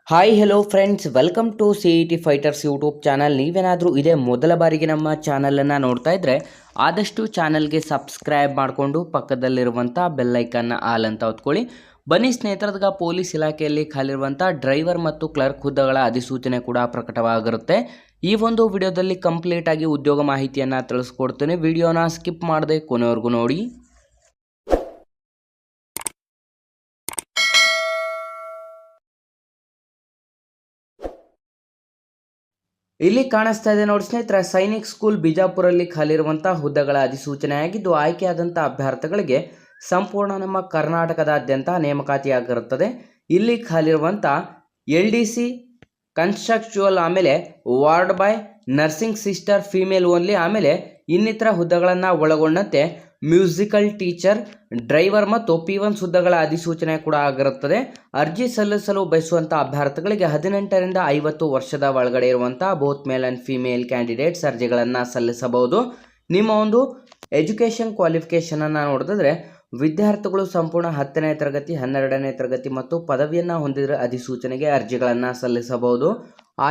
Hi hello friends, welcome to CET fighters YouTube channel. ನೀವೇನಾದರೂ ಇದೇ ಮೊದಲ ಬಾರಿಗೆ ನಮ್ಮ ಚಾನಲನ್ನು ನೋಡ್ತಾ ಇದ್ದರೆ ಆದಷ್ಟು ಚಾನಲ್ಗೆ ಸಬ್ಸ್ಕ್ರೈಬ್ ಮಾಡಿಕೊಂಡು ಪಕ್ಕದಲ್ಲಿರುವಂಥ ಬೆಲ್ಲೈಕನ್ನ ಆಲ್ ಅಂತ ಹೊತ್ಕೊಳ್ಳಿ. ಬನ್ನಿ ಸ್ನೇಹಿತರದಾಗ ಪೊಲೀಸ್ ಇಲಾಖೆಯಲ್ಲಿ ಖಾಲಿರುವಂಥ ಡ್ರೈವರ್ ಮತ್ತು ಕ್ಲರ್ಕ್ ಹುದ್ದೆಗಳ ಅಧಿಸೂಚನೆ ಕೂಡ ಪ್ರಕಟವಾಗಿರುತ್ತೆ. ಈ ಒಂದು ವಿಡಿಯೋದಲ್ಲಿ ಕಂಪ್ಲೀಟ್ ಆಗಿ ಉದ್ಯೋಗ ಮಾಹಿತಿಯನ್ನು ತಿಳಿಸ್ಕೊಡ್ತೇನೆ. ವಿಡಿಯೋನ ಸ್ಕಿಪ್ ಮಾಡದೆ ಕೊನೆವರೆಗೂ ನೋಡಿ. ಇಲ್ಲಿ ಕಾಣಿಸ್ತಾ ಇದೆ ನೋಡಿ ಸ್ನೇಹಿತರೆ, ಸೈನಿಕ್ ಸ್ಕೂಲ್ ಬಿಜಾಪುರಲ್ಲಿ ಖಾಲಿರುವಂಥ ಹುದ್ದೆಗಳ ಅಧಿಸೂಚನೆಯಾಗಿದ್ದು ಆಯ್ಕೆಯಾದಂಥ ಅಭ್ಯರ್ಥಿಗಳಿಗೆ ಸಂಪೂರ್ಣ ನಮ್ಮ ಕರ್ನಾಟಕದಾದ್ಯಂತ ನೇಮಕಾತಿಯಾಗಿರುತ್ತದೆ. ಇಲ್ಲಿ ಖಾಲಿರುವಂಥ LDC ಕನ್ಸ್ಟ್ರಕ್ಚುವಲ್, ಆಮೇಲೆ ward boy, nursing sister female only, ಆಮೇಲೆ ಇನ್ನಿತರ ಹುದ್ದೆಗಳನ್ನು ಒಳಗೊಂಡಂತೆ ಮ್ಯೂಸಿಕಲ್ ಟೀಚರ್, ಡ್ರೈವರ್ ಮತ್ತು P1 ಹುದ್ದೆಗಳ ಅಧಿಸೂಚನೆ ಕೂಡ ಆಗಿರುತ್ತದೆ. ಅರ್ಜಿ ಸಲ್ಲಿಸಲು ಬಯಸುವಂಥ ಅಭ್ಯರ್ಥಿಗಳಿಗೆ 18ರಿಂದ 50 ವರ್ಷದ ಒಳಗಡೆ ಇರುವಂಥ both male and female candidates ಅರ್ಜಿಗಳನ್ನು ಸಲ್ಲಿಸಬಹುದು. ನಿಮ್ಮ ಒಂದು ಎಜುಕೇಷನ್ ಕ್ವಾಲಿಫಿಕೇಷನನ್ನು ನೋಡಿದ್ರೆ ವಿದ್ಯಾರ್ಥಿಗಳು ಸಂಪೂರ್ಣ 10ನೇ ತರಗತಿ, 12ನೇ ತರಗತಿ ಮತ್ತು ಪದವಿಯನ್ನು ಹೊಂದಿದರೆ ಅಧಿಸೂಚನೆಗೆ ಅರ್ಜಿಗಳನ್ನು ಸಲ್ಲಿಸಬಹುದು.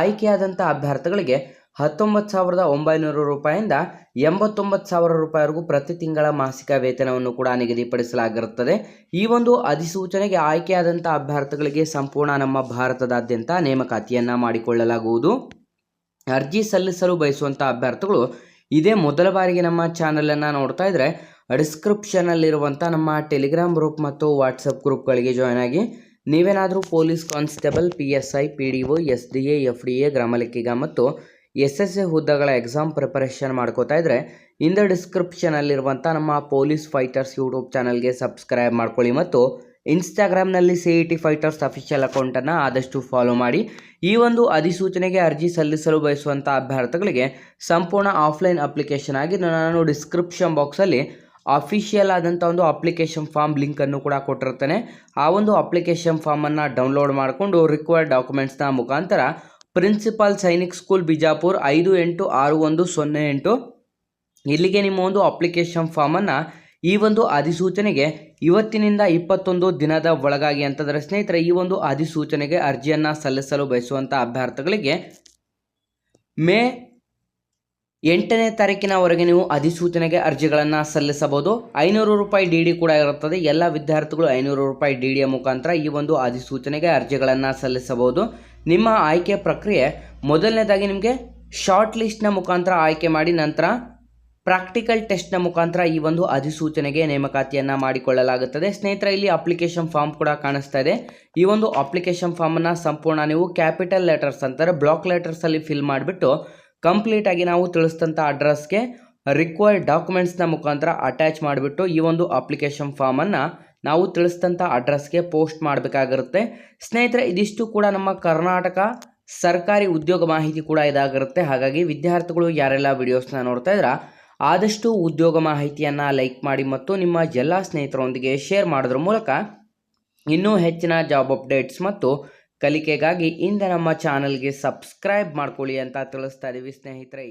ಆಯ್ಕೆಯಾದಂಥ ಅಭ್ಯರ್ಥಿಗಳಿಗೆ 19,900 ರೂಪಾಯಿಂದ 89,000 ರೂಪಾಯಿವರೆಗೂ ಪ್ರತಿ ತಿಂಗಳ ಮಾಸಿಕ ವೇತನವನ್ನು ಕೂಡ ನಿಗದಿಪಡಿಸಲಾಗಿರುತ್ತದೆ. ಈ ಒಂದು ಅಧಿಸೂಚನೆಗೆ ಆಯ್ಕೆಯಾದಂಥ ಅಭ್ಯರ್ಥಿಗಳಿಗೆ ಸಂಪೂರ್ಣ ನಮ್ಮ ಭಾರತದಾದ್ಯಂತ ನೇಮಕಾತಿಯನ್ನು ಮಾಡಿಕೊಳ್ಳಲಾಗುವುದು. ಅರ್ಜಿ ಸಲ್ಲಿಸಲು ಬಯಸುವಂಥ ಅಭ್ಯರ್ಥಿಗಳು ಇದೇ ಮೊದಲ ಬಾರಿಗೆ ನಮ್ಮ ಚಾನಲನ್ನು ನೋಡ್ತಾ ಇದ್ದರೆ ಡಿಸ್ಕ್ರಿಪ್ಷನಲ್ಲಿರುವಂಥ ನಮ್ಮ ಟೆಲಿಗ್ರಾಮ್ ಗ್ರೂಪ್ ಮತ್ತು ವಾಟ್ಸಪ್ ಗ್ರೂಪ್ಗಳಿಗೆ ಜಾಯ್ನ್ ಆಗಿ. ನೀವೇನಾದರೂ police constable, PSI, PDO, SDA, FDA, ಗ್ರಾಮಲೆಕ್ಕಿಗ ಮತ್ತು SSA ಹುದ್ದೆಗಳ ಎಕ್ಸಾಮ್ ಪ್ರಿಪರೇಷನ್ ಮಾಡ್ಕೋತಾ ಇದ್ದರೆ ಇಂದ ಡಿಸ್ಕ್ರಿಪ್ಷನಲ್ಲಿರುವಂಥ ನಮ್ಮ ಪೊಲೀಸ್ ಫೈಟರ್ಸ್ ಯೂಟ್ಯೂಬ್ ಚಾನಲ್ಗೆ ಸಬ್ಸ್ಕ್ರೈಬ್ ಮಾಡ್ಕೊಳ್ಳಿ ಮತ್ತು ಇನ್ಸ್ಟಾಗ್ರಾಮ್ನಲ್ಲಿ CET ಫೈಟರ್ಸ್ ಅಫಿಷಿಯಲ್ ಅಕೌಂಟನ್ನು ಆದಷ್ಟು ಫಾಲೋ ಮಾಡಿ. ಈ ಒಂದು ಅಧಿಸೂಚನೆಗೆ ಅರ್ಜಿ ಸಲ್ಲಿಸಲು ಬಯಸುವಂಥ ಅಭ್ಯರ್ಥಿಗಳಿಗೆ ಸಂಪೂರ್ಣ ಆಫ್ಲೈನ್ ಅಪ್ಲಿಕೇಶನ್ ಆಗಿ ನಾನು ಡಿಸ್ಕ್ರಿಪ್ಷನ್ ಬಾಕ್ಸಲ್ಲಿ ಅಫಿಷಿಯಲ್ ಆದಂಥ ಒಂದು ಅಪ್ಲಿಕೇಶನ್ ಫಾರ್ಮ್ ಲಿಂಕನ್ನು ಕೂಡ ಕೊಟ್ಟಿರ್ತೇನೆ. ಆ ಒಂದು ಅಪ್ಲಿಕೇಶನ್ ಫಾರ್ಮನ್ನು ಡೌನ್ಲೋಡ್ ಮಾಡಿಕೊಂಡು ರಿಕ್ವೈರ್ಡ್ ಡಾಕ್ಯುಮೆಂಟ್ಸ್ನ ಮುಖಾಂತರ ಪ್ರಿನ್ಸಿಪಾಲ್ ಸೈನಿಕ್ ಸ್ಕೂಲ್ ಬಿಜಾಪುರ್ 586108 ಇಲ್ಲಿಗೆ ನಿಮ್ಮ ಒಂದು ಅಪ್ಲಿಕೇಶನ್ ಫಾರ್ಮನ್ನು ಈ ಒಂದು ಅಧಿಸೂಚನೆಗೆ ಇವತ್ತಿನಿಂದ 21 ದಿನದ ಒಳಗಾಗಿ ಅಂತಂದರೆ ಸ್ನೇಹಿತರೆ, ಈ ಒಂದು ಅಧಿಸೂಚನೆಗೆ ಅರ್ಜಿಯನ್ನು ಸಲ್ಲಿಸಲು ಬಯಸುವಂಥ ಅಭ್ಯರ್ಥಿಗಳಿಗೆ ಮೇ 8ನೇ ತಾರೀಕಿನವರೆಗೆ ನೀವು ಅಧಿಸೂಚನೆಗೆ ಅರ್ಜಿಗಳನ್ನು ಸಲ್ಲಿಸಬಹುದು. 500 ರೂಪಾಯಿ DD ಕೂಡ ಇರುತ್ತದೆ. ಎಲ್ಲ ವಿದ್ಯಾರ್ಥಿಗಳು 500 ರೂಪಾಯಿ DDಯ ಮುಖಾಂತರ ಈ ಒಂದು ಅಧಿಸೂಚನೆಗೆ ಅರ್ಜಿಗಳನ್ನು ಸಲ್ಲಿಸಬಹುದು. ನಿಮ್ಮ ಆಯ್ಕೆ ಪ್ರಕ್ರಿಯೆ ಮೊದಲನೇದಾಗಿ ನಿಮಗೆ ಶಾರ್ಟ್ ಲಿಸ್ಟ್ನ ಮುಖಾಂತರ ಆಯ್ಕೆ ಮಾಡಿ ನಂತರ ಪ್ರಾಕ್ಟಿಕಲ್ ಟೆಸ್ಟ್ನ ಮುಖಾಂತರ ಈ ಒಂದು ಅಧಿಸೂಚನೆಗೆ ನೇಮಕಾತಿಯನ್ನು ಮಾಡಿಕೊಳ್ಳಲಾಗುತ್ತದೆ. ಸ್ನೇಹಿತರೆ, ಇಲ್ಲಿ ಅಪ್ಲಿಕೇಶನ್ ಫಾರ್ಮ್ ಕೂಡ ಕಾಣಿಸ್ತಾ ಇದೆ. ಈ ಒಂದು ಅಪ್ಲಿಕೇಶನ್ ಫಾರ್ಮನ್ನು ಸಂಪೂರ್ಣ ನೀವು ಕ್ಯಾಪಿಟಲ್ ಲೆಟರ್ಸ್ ಅಂತಾರೆ ಬ್ಲಾಕ್ ಲೆಟರ್ಸಲ್ಲಿ ಫಿಲ್ ಮಾಡಿಬಿಟ್ಟು ಕಂಪ್ಲೀಟಾಗಿ ನಾವು ತಿಳಿಸಿದಂಥ ಅಡ್ರೆಸ್ಗೆ ರಿಕ್ವೈರ್ಡ್ ಡಾಕ್ಯುಮೆಂಟ್ಸ್ನ ಮುಖಾಂತರ ಅಟ್ಯಾಚ್ ಮಾಡಿಬಿಟ್ಟು ಈ ಒಂದು ಅಪ್ಲಿಕೇಶನ್ ಫಾರ್ಮನ್ನು ನಾವು ತಿಳಿಸಿದಂಥ ಅಡ್ರೆಸ್ಗೆ ಪೋಸ್ಟ್ ಮಾಡಬೇಕಾಗಿರುತ್ತೆ. ಸ್ನೇಹಿತರೆ, ಇದಿಷ್ಟು ಕೂಡ ನಮ್ಮ ಕರ್ನಾಟಕ ಸರ್ಕಾರಿ ಉದ್ಯೋಗ ಮಾಹಿತಿ ಕೂಡ ಇದಾಗಿರುತ್ತೆ. ಹಾಗಾಗಿ ವಿದ್ಯಾರ್ಥಿಗಳು ಯಾರೆಲ್ಲ ವಿಡಿಯೋಸ್ನ ನೋಡ್ತಾ ಇದ್ದೀರಾ ಆದಷ್ಟು ಉದ್ಯೋಗ ಮಾಹಿತಿಯನ್ನು ಲೈಕ್ ಮಾಡಿ ಮತ್ತು ನಿಮ್ಮ ಎಲ್ಲ ಸ್ನೇಹಿತರೊಂದಿಗೆ ಶೇರ್ ಮಾಡೋದ್ರ ಮೂಲಕ ಇನ್ನೂ ಹೆಚ್ಚಿನ ಜಾಬ್ ಅಪ್ಡೇಟ್ಸ್ ಮತ್ತು ಕಲಿಕೆಗಾಗಿ ಇಂದ ನಮ್ಮ ಚಾನಲ್ಗೆ ಸಬ್ಸ್ಕ್ರೈಬ್ ಮಾಡ್ಕೊಳ್ಳಿ ಅಂತ ತಿಳಿಸ್ತಾ ಇದ್ದೀವಿ ಸ್ನೇಹಿತರೆ.